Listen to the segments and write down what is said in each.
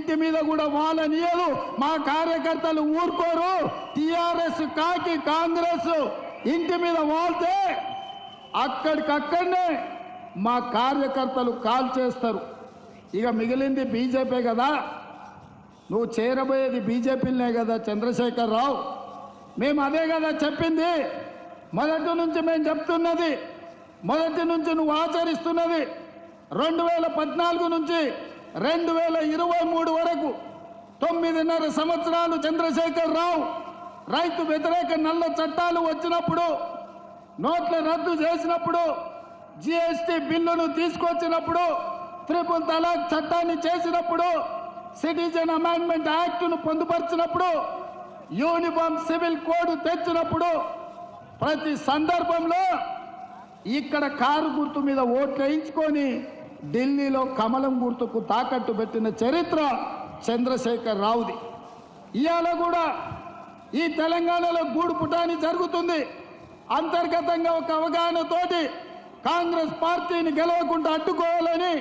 ఇంటి మీద కూడా వాళ్ళనియదు. మా కార్యకర్తలు ఊరుకోరు. టిఆర్ఎస్ కాకి కాంగ్రెస్ ఇంటి మీద వాళ్తే అక్కడికక్కడనే మా కార్యకర్తలు కాల్ చేస్తారు. ఇక మిగిలింది బీజేపీ కదా, నువ్వు చేరబోయేది బీజేపీనే కదా చంద్రశేఖర్ రావు. మేము అదే కదా చెప్పింది, మొదటి నుంచి మేము చెప్తున్నది, మొదటి నుంచి నువ్వు ఆచరిస్తున్నది. 2014 నుంచి 2023 వరకు 9.5 సంవత్సరాలు చంద్రశేఖర్ రావు రైతు వ్యతిరేక నల్ల చట్టాలు వచ్చినప్పుడు, నోట్ల రద్దు చేసినప్పుడు, జిఎస్టీ బిల్లును తీసుకొచ్చినప్పుడు, ట్రిపుల్ తలాక్ చట్టాన్ని చేసినప్పుడు, సిటిజన్ అమెండ్మెంట్ యాక్ట్ను పొందుపరిచినప్పుడు, యూనిఫామ్ సివిల్ కోడ్ తెచ్చినప్పుడు, ప్రతి సందర్భంలో ఇక్కడ కారు గుర్తు మీద ఓట్లు వేయించుకొని ఢిల్లీలో కమలం గుర్తుకు తాకట్టు పెట్టిన చరిత్ర చంద్రశేఖర్ రావుది. ఇవాళ కూడా ఈ తెలంగాణలో గూడు పుటాని జరుగుతుంది. అంతర్గతంగా ఒక అవగాహనతోటి కాంగ్రెస్ పార్టీని గెలవకుండా అడ్డుకోవాలని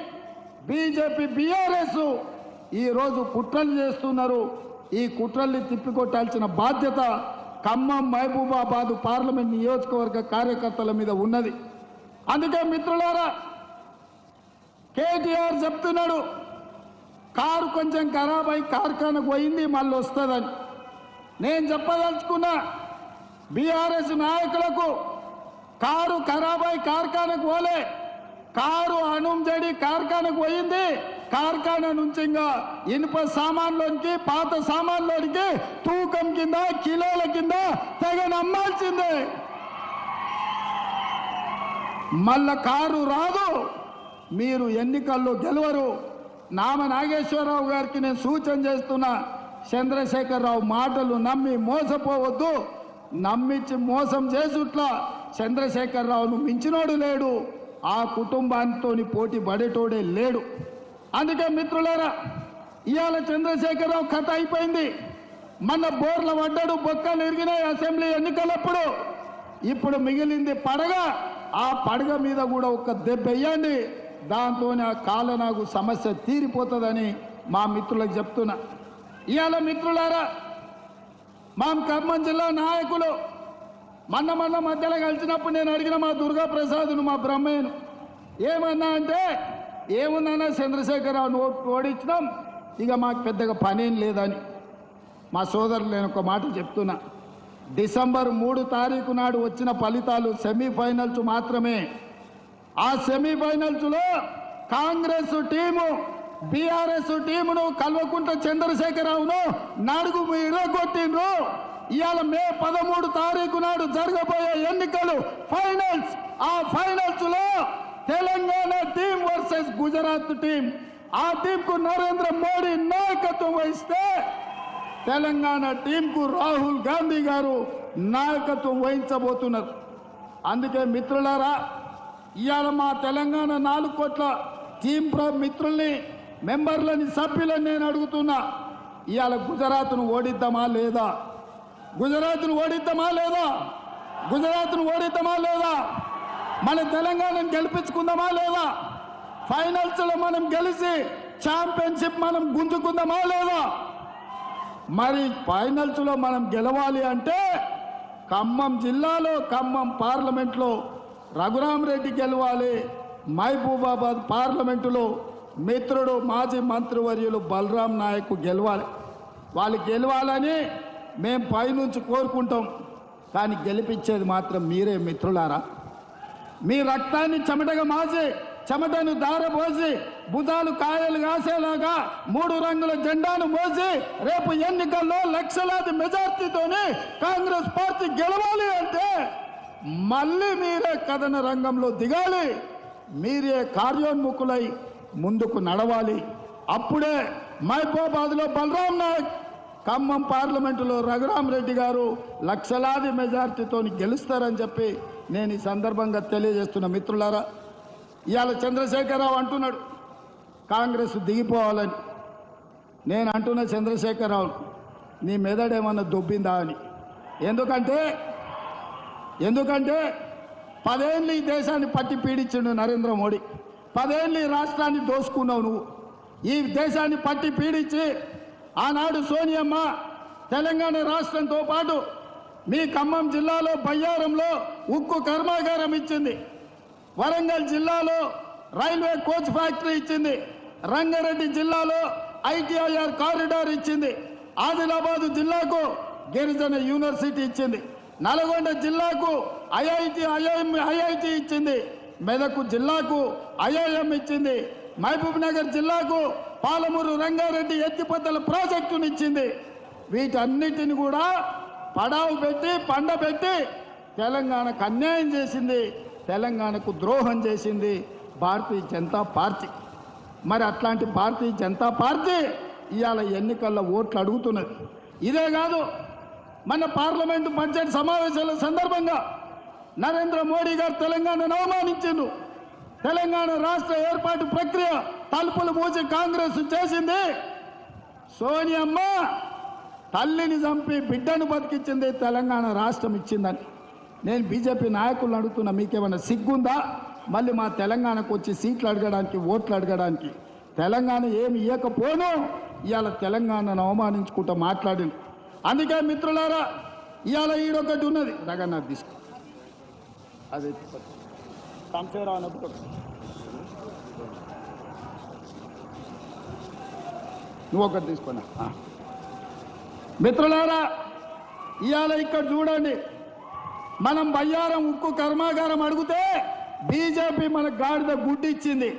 బీజేపీ బీఆర్ఎస్ ఈరోజు కుట్రలు చేస్తున్నారు. ఈ కుట్రల్ని తిప్పికొట్టాల్సిన బాధ్యత ఖమ్మం మహబూబాబాద్ పార్లమెంట్ నియోజకవర్గ కార్యకర్తల మీద ఉన్నది. అందుకే మిత్రులారా, కేటీఆర్ చెప్తున్నాడు కారు కొంచెం ఖరాబ్ అయి కార్ఖానకు పోయింది మళ్ళీ వస్తుందని. నేను చెప్పదలుచుకున్నా బీఆర్ఎస్ నాయకులకు, కారు ఖరాబ్ అయి కార్ఖానకు పోలే, కారు అనుంజడి కార్ఖానకు పోయింది. కార్ఖానా నుంచి ఇంకా ఇనుప సామాన్లోనికి, పాత సామాన్లోనికి తూకం కింద, కిలోల కింద తెగ నమ్మాల్సిందే. మళ్ళా కారు రాదు, మీరు ఎన్నికల్లో గెలవరు. నామ నాగేశ్వరరావు గారికి నేను సూచన చేస్తున్నా, చంద్రశేఖర్ రావు మాటలు నమ్మి మోసపోవద్దు. నమ్మించి మోసం చేసుట్లా చంద్రశేఖర్ రావును మించినోడు లేడు, ఆ కుటుంబానితో పోటీ పడేటోడే లేడు. అందుకే మిత్రులారా, ఇవాళ చంద్రశేఖర్ రావు కథ అయిపోయింది. మన బోర్ల పడ్డాడు, బొక్కలు ఎరిగినాయి అసెంబ్లీ ఎన్నికలప్పుడు. ఇప్పుడు మిగిలింది పడగ. ఆ పడగ మీద కూడా ఒక దెబ్బ వేయండి, దాంతోనే ఆ కాలనాగు సమస్య తీరిపోతుందని మా మిత్రులకు చెప్తున్నా. ఇవాళ మిత్రులారా, మా ఖమ్మం జిల్లా నాయకులు మొన్న మధ్యలో కలిసినప్పుడు నేను అడిగిన మా దుర్గా ప్రసాద్ను, మా బ్రహ్మయ్యను, ఏమన్నా అంటే ఏముందన్నా చంద్రశేఖరరావు ఓడించినాం, ఇక మాకు పెద్దగా పనేం లేదని. మా సోదరులు నేను ఒక మాట చెప్తున్నా, డిసెంబర్ 3 తారీఖు నాడు వచ్చిన ఫలితాలు సెమీఫైనల్స్ మాత్రమే. ఆ సెమీఫైనల్స్లో కాంగ్రెస్ టీము బీఆర్ఎస్ టీమును కల్వకుంట్ల చంద్రశేఖరరావును నడుగు ఇరగొట్టిండ్రు. ఇవాళ మే 13 తారీఖు నాడు జరగబోయే ఎన్నికలు ఫైనల్స్. ఆ ఫైనల్స్లో Telangana team versus Gujarat team. ఆ టీంకు నరేంద్ర మోడీ నాయకత్వం వహిస్తే తెలంగాణ టీంకు రాహుల్ గాంధీ గారు నాయకత్వం వహించబోతున్నారు. అందుకే మిత్రులారా, ఇవాళ మా తెలంగాణ 4 కోట్ల టీం మిత్రుల్ని, మెంబర్లని, సభ్యులని నేను అడుగుతున్నా, ఇవాళ గుజరాత్ను ఓడిద్దామా లేదా? గుజరాత్ను ఓడిద్దామా లేదా? గుజరాత్ను ఓడిద్దామా లేదా? మన తెలంగాణను గెలిపించుకుందామా లేదా? ఫైనల్స్లో మనం గెలిచి ఛాంపియన్షిప్ మనం గుంజుకుందామా లేదా? మరి ఫైనల్స్లో మనం గెలవాలి అంటే ఖమ్మం జిల్లాలో, ఖమ్మం పార్లమెంట్లో రఘురామరెడ్డి గెలవాలి. మహబూబాబాద్ పార్లమెంటులో మిత్రుడు మాజీ మంత్రివర్యులు బలరాం నాయక్ గెలవాలి. వాళ్ళు గెలవాలని మేము పైనుంచి కోరుకుంటాం, కానీ గెలిపించేది మాత్రం మీరే మిత్రులారా. మీ రక్తాన్ని చెమటగా మాసి, చెమటను దారపోసి, భుజాలు కాయలు కాసేలాగా 3 రంగుల జెండాను మోసి రేపు ఎన్నికల్లో లక్షలాది మెజార్టీతోని కాంగ్రెస్ పార్టీ గెలవాలి అంటే మళ్ళీ మీరే కథన రంగంలో దిగాలి, మీరే కార్యోన్ముఖులై ముందుకు నడవాలి. అప్పుడే మహబూబాబాద్లో బలరాం నాయక్, ఖమ్మం పార్లమెంటులో రఘురామరెడ్డి గారు లక్షలాది మెజార్టీతో గెలుస్తారని చెప్పి నేను ఈ సందర్భంగా తెలియజేస్తున్న మిత్రులారా. ఇవాళ చంద్రశేఖరరావు అంటున్నాడు కాంగ్రెస్ దిగిపోవాలని. నేను అంటున్న చంద్రశేఖరరావు, నీ మెదడేమన్నా దొబ్బిందా అని. ఎందుకంటే 10 ఏళ్ళు ఈ దేశాన్ని పట్టి పీడించిండు నరేంద్ర మోడీ. 10 ఏళ్ళు ఈ రాష్ట్రాన్ని దోసుకున్నావు నువ్వు. ఈ దేశాన్ని పట్టి పీడించి ఆనాడు సోనియమ్మ తెలంగాణ రాష్ట్రంతో పాటు మీ ఖమ్మం జిల్లాలో బయ్యారంలో ఉక్కు కర్మాగారం ఇచ్చింది, వరంగల్ జిల్లాలో రైల్వే కోచ్ ఫ్యాక్టరీ ఇచ్చింది, రంగారెడ్డి జిల్లాలో ఐటీఐఆర్ కారిడార్ ఇచ్చింది, ఆదిలాబాద్ జిల్లాకు గిరిజన యూనివర్సిటీ ఇచ్చింది, నల్గొండ జిల్లాకు ఐఐటి ఇచ్చింది, మెదక్ జిల్లాకు ఐఐఎం ఇచ్చింది, మహబూబ్ నగర్ జిల్లాకు పాలమూరు రంగారెడ్డి ఎత్తిపోతల ప్రాజెక్టును ఇచ్చింది. వీటన్నిటిని కూడా పడావు పెట్టి పండబెట్టి తెలంగాణకు అన్యాయం చేసింది, తెలంగాణకు ద్రోహం చేసింది భారతీయ జనతా పార్టీ. మరి అట్లాంటి భారతీయ జనతా పార్టీ ఇవాళ ఎన్నికల్లో ఓట్లు అడుగుతున్నది. ఇదే కాదు, మన పార్లమెంటు బడ్జెట్ సమావేశాల సందర్భంగా నరేంద్ర మోడీ గారు తెలంగాణను అవమానించిండు. తెలంగాణ రాష్ట్ర ఏర్పాటు ప్రక్రియ తలుపులు మూసి కాంగ్రెస్ చేసింది. సోనియమ్మ తల్లిని చంపి బిడ్డను బతికించింది, తెలంగాణ రాష్ట్రం ఇచ్చిందని. నేను బీజేపీ నాయకులను అడుగుతున్నా, మీకేమైనా సిగ్గుందా మళ్ళీ మా తెలంగాణకు వచ్చి సీట్లు అడగడానికి, ఓట్లు అడగడానికి? తెలంగాణ ఏమి ఇవ్వకపోను ఇవాళ తెలంగాణను అవమానించుకుంటూ మాట్లాడింది. అందుకే మిత్రులారా, ఇవాళ ఈడొకటి ఉన్నది, రగన్నా తీసుకో, అదే కంసేరావు అన్నప్పుడు నువ్వు ఒకటి తీసుకున్నా. మిత్రులారా, ఇవాళ ఇక్కడ చూడండి, మనం బయ్యారం ఉక్కు కర్మాగారం అడిగితే బీజేపీ మనకు గాడిద గుడ్డి ఇచ్చింది.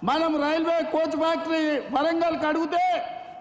మనం రైల్వే కోచ్ ఫ్యాక్టరీ వరంగల్కి అడిగితే